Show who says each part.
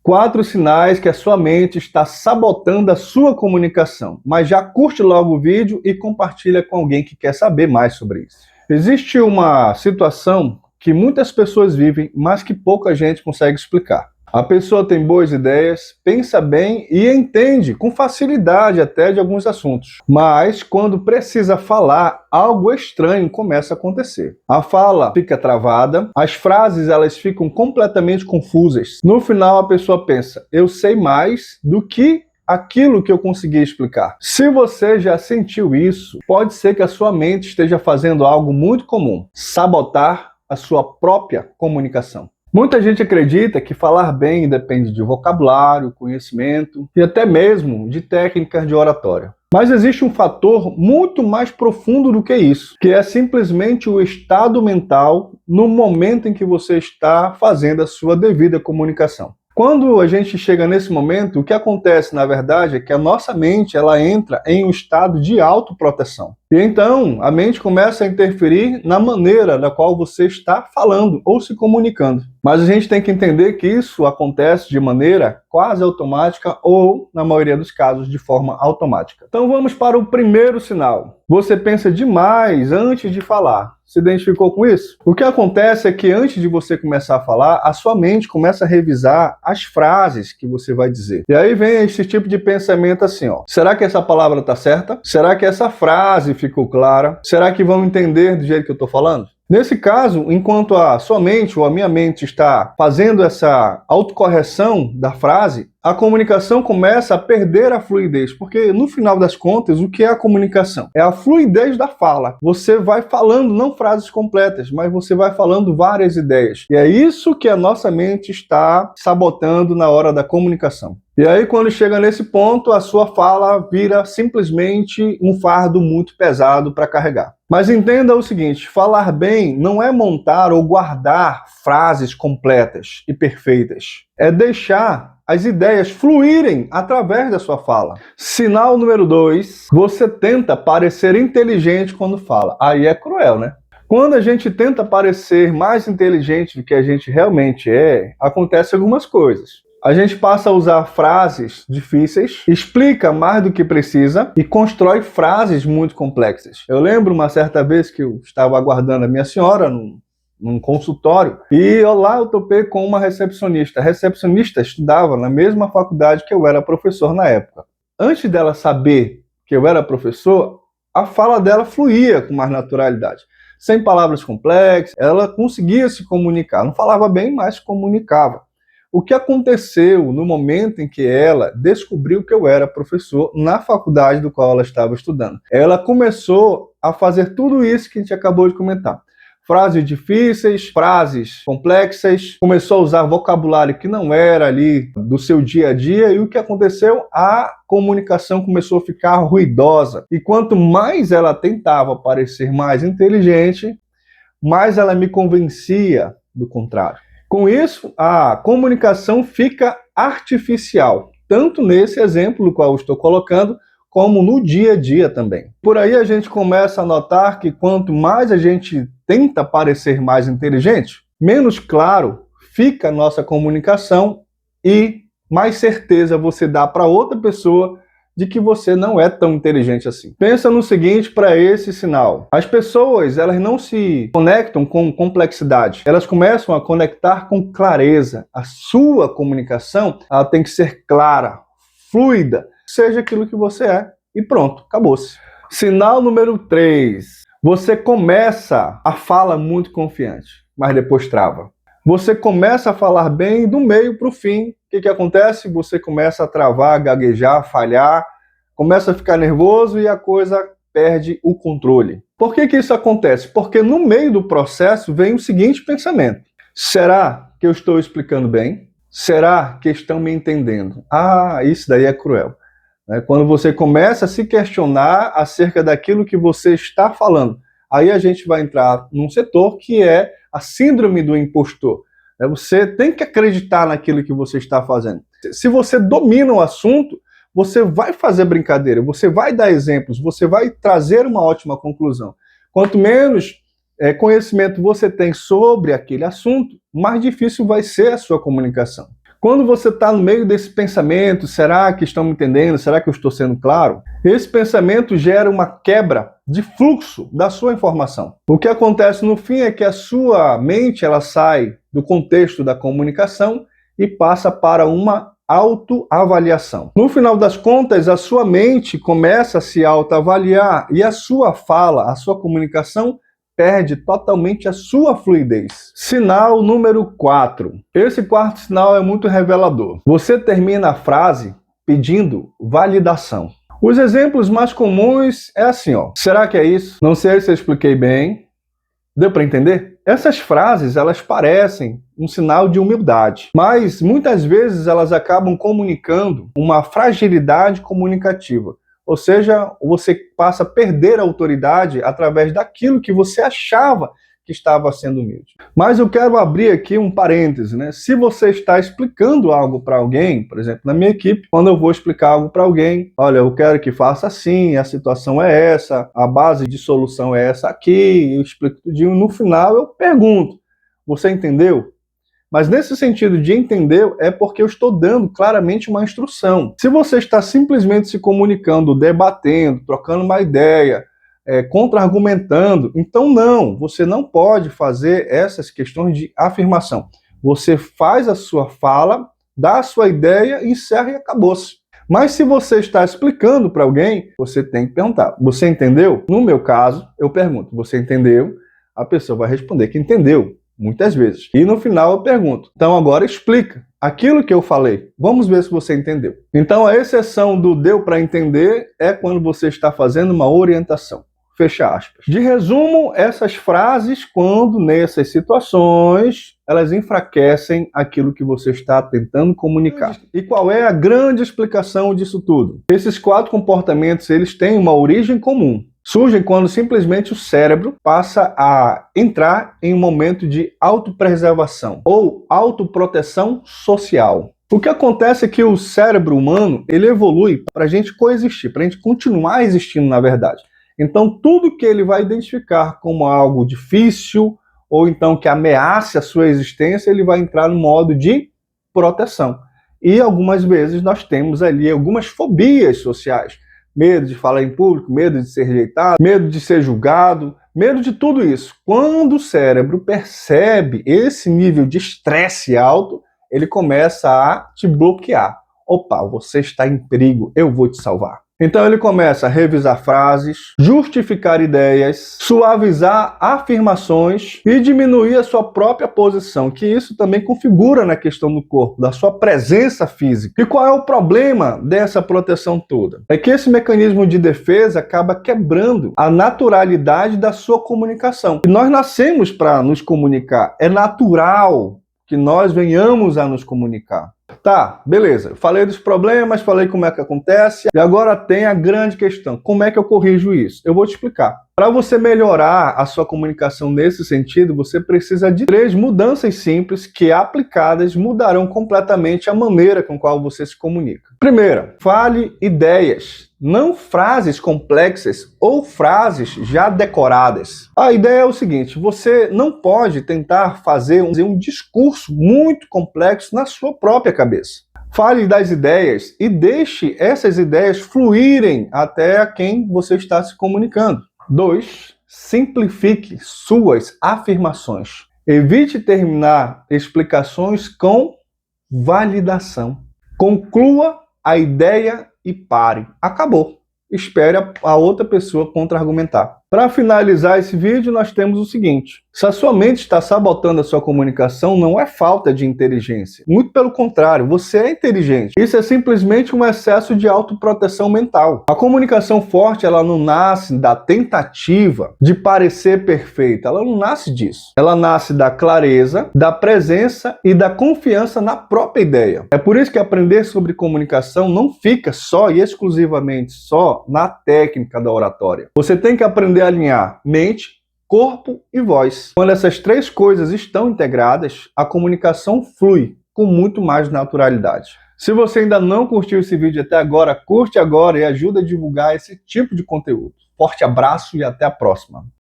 Speaker 1: 4 sinais que a sua mente está sabotando a sua comunicação. Mas já curte logo o vídeo e compartilha com alguém que quer saber mais sobre isso. Existe uma situação que muitas pessoas vivem, mas que pouca gente consegue explicar. A pessoa tem boas ideias, pensa bem e entende com facilidade até de alguns assuntos. Mas quando precisa falar, algo estranho começa a acontecer. A fala fica travada, as frases elas ficam completamente confusas. No final a pessoa pensa, eu sei mais do que aquilo que eu consegui explicar. Se você já sentiu isso, pode ser que a sua mente esteja fazendo algo muito comum, sabotar a sua própria comunicação. Muita gente acredita que falar bem depende de vocabulário, conhecimento e até mesmo de técnicas de oratória. Mas existe um fator muito mais profundo do que isso, que é simplesmente o estado mental no momento em que você está fazendo a sua devida comunicação. Quando a gente chega nesse momento, o que acontece, na verdade, é que a nossa mente ela entra em um estado de autoproteção. E então, a mente começa a interferir na maneira da qual você está falando ou se comunicando. Mas a gente tem que entender que isso acontece de maneira quase automática ou, na maioria dos casos, de forma automática. Então vamos para o primeiro sinal. Você pensa demais antes de falar. Se identificou com isso? O que acontece é que antes de você começar a falar, a sua mente começa a revisar as frases que você vai dizer. E aí vem esse tipo de pensamento assim, ó. Será que essa palavra está certa? Será que essa frase ficou clara? Será que vão entender do jeito que eu estou falando? Nesse caso, enquanto a sua mente ou a minha mente está fazendo essa autocorreção da frase, a comunicação começa a perder a fluidez, porque no final das contas, o que é a comunicação? É a fluidez da fala. Você vai falando não frases completas, mas você vai falando várias ideias. E é isso que a nossa mente está sabotando na hora da comunicação. E aí, quando chega nesse ponto, a sua fala vira simplesmente um fardo muito pesado para carregar. Mas entenda o seguinte, falar bem não é montar ou guardar frases completas e perfeitas. É deixar as ideias fluírem através da sua fala. Sinal número 2, você tenta parecer inteligente quando fala. Aí é cruel, né? Quando a gente tenta parecer mais inteligente do que a gente realmente é, acontecem algumas coisas. A gente passa a usar frases difíceis, explica mais do que precisa e constrói frases muito complexas. Eu lembro uma certa vez que eu estava aguardando a minha senhora num consultório e lá eu topei com uma recepcionista. A recepcionista estudava na mesma faculdade que eu era professor na época. Antes dela saber que eu era professor, a fala dela fluía com mais naturalidade. Sem palavras complexas, ela conseguia se comunicar. Não falava bem, mas se comunicava. O que aconteceu no momento em que ela descobriu que eu era professor na faculdade do qual ela estava estudando? Ela começou a fazer tudo isso que a gente acabou de comentar. Frases difíceis, frases complexas, começou a usar vocabulário que não era ali do seu dia a dia, e o que aconteceu? A comunicação começou a ficar ruidosa. E quanto mais ela tentava parecer mais inteligente, mais ela me convencia do contrário. Com isso, a comunicação fica artificial, tanto nesse exemplo no qual eu estou colocando, como no dia a dia também. Por aí a gente começa a notar que quanto mais a gente tenta parecer mais inteligente, menos claro fica a nossa comunicação e mais certeza você dá para outra pessoa de que você não é tão inteligente assim. Pensa no seguinte para esse sinal. As pessoas, elas não se conectam com complexidade. Elas começam a conectar com clareza. A sua comunicação, ela tem que ser clara, fluida, seja aquilo que você é. E pronto, acabou-se. Sinal número 3. Você começa a fala muito confiante, mas depois trava. Você começa a falar bem do meio para o fim. O que acontece? Você começa a travar, gaguejar, falhar, começa a ficar nervoso e a coisa perde o controle. Por que isso acontece? Porque no meio do processo vem o seguinte pensamento. Será que eu estou explicando bem? Será que estão me entendendo? Ah, isso daí é cruel. Quando você começa a se questionar acerca daquilo que você está falando, aí a gente vai entrar num setor que é a síndrome do impostor. Você tem que acreditar naquilo que você está fazendo. Se você domina o assunto, você vai fazer brincadeira, você vai dar exemplos, você vai trazer uma ótima conclusão. Quanto menos conhecimento você tem sobre aquele assunto, mais difícil vai ser a sua comunicação. Quando você está no meio desse pensamento, será que estão me entendendo? Será que eu estou sendo claro? Esse pensamento gera uma quebra de fluxo da sua informação. O que acontece no fim é que a sua mente ela sai do contexto da comunicação e passa para uma autoavaliação. No final das contas, a sua mente começa a se autoavaliar e a sua fala, a sua comunicação perde totalmente a sua fluidez. Sinal número 4. Esse quarto sinal é muito revelador. Você termina a frase pedindo validação. Os exemplos mais comuns é assim, ó. Será que é isso? Não sei se eu expliquei bem. Deu para entender? Essas frases, elas parecem um sinal de humildade, mas muitas vezes elas acabam comunicando uma fragilidade comunicativa. Ou seja, você passa a perder a autoridade através daquilo que você achava que estava sendo humilde. Mas eu quero abrir aqui um parêntese, né? Se você está explicando algo para alguém, por exemplo, na minha equipe, quando eu vou explicar algo para alguém, olha, eu quero que faça assim, a situação é essa, a base de solução é essa aqui, eu explico tudinho, no final eu pergunto, você entendeu? Mas nesse sentido de entender, é porque eu estou dando claramente uma instrução. Se você está simplesmente se comunicando, debatendo, trocando uma ideia, contra-argumentando, então não, você não pode fazer essas questões de afirmação. Você faz a sua fala, dá a sua ideia, encerra e acabou-se. Mas se você está explicando para alguém, você tem que perguntar, você entendeu? No meu caso, eu pergunto, você entendeu? A pessoa vai responder que entendeu. Muitas vezes. E no final eu pergunto, então agora explica aquilo que eu falei. Vamos ver se você entendeu. Então a exceção do deu para entender é quando você está fazendo uma orientação. Fecha aspas. De resumo, essas frases, quando nessas situações, elas enfraquecem aquilo que você está tentando comunicar. E qual é a grande explicação disso tudo? Esses 4 comportamentos, eles têm uma origem comum. Surgem quando simplesmente o cérebro passa a entrar em um momento de autopreservação ou autoproteção social. O que acontece é que o cérebro humano ele evolui para a gente coexistir, para a gente continuar existindo na verdade. Então tudo que ele vai identificar como algo difícil ou então que ameace a sua existência, ele vai entrar no modo de proteção. E algumas vezes nós temos ali algumas fobias sociais. Medo de falar em público, medo de ser rejeitado, medo de ser julgado, medo de tudo isso. Quando o cérebro percebe esse nível de estresse alto, ele começa a te bloquear. Opa, você está em perigo, eu vou te salvar. Então ele começa a revisar frases, justificar ideias, suavizar afirmações e diminuir a sua própria posição, que isso também configura na questão do corpo, da sua presença física. E qual é o problema dessa proteção toda? É que esse mecanismo de defesa acaba quebrando a naturalidade da sua comunicação. E nós nascemos para nos comunicar, é natural que nós venhamos a nos comunicar. Tá, beleza. Falei dos problemas, falei como é que acontece, e agora tem a grande questão. Como é que eu corrijo isso? Eu vou te explicar. Para você melhorar a sua comunicação nesse sentido, você precisa de 3 mudanças simples que, aplicadas, mudarão completamente a maneira com a qual você se comunica. Primeira, fale ideias, não frases complexas ou frases já decoradas. A ideia é o seguinte, você não pode tentar fazer um discurso muito complexo na sua própria cabeça. Fale das ideias e deixe essas ideias fluírem até a quem você está se comunicando. 2. Simplifique suas afirmações. Evite terminar explicações com validação. Conclua a ideia e pare. Acabou. Espere a outra pessoa contra-argumentar. Para finalizar esse vídeo, nós temos o seguinte. Se a sua mente está sabotando a sua comunicação, não é falta de inteligência. Muito pelo contrário, você é inteligente. Isso é simplesmente um excesso de autoproteção mental. A comunicação forte, ela não nasce da tentativa de parecer perfeita. Ela não nasce disso. Ela nasce da clareza, da presença e da confiança na própria ideia. É por isso que aprender sobre comunicação não fica só e exclusivamente só na técnica da oratória. Você tem que aprender a alinhar mente, corpo e voz. Quando essas 3 coisas estão integradas, a comunicação flui com muito mais naturalidade. Se você ainda não curtiu esse vídeo até agora, curte agora e ajuda a divulgar esse tipo de conteúdo. Forte abraço e até a próxima.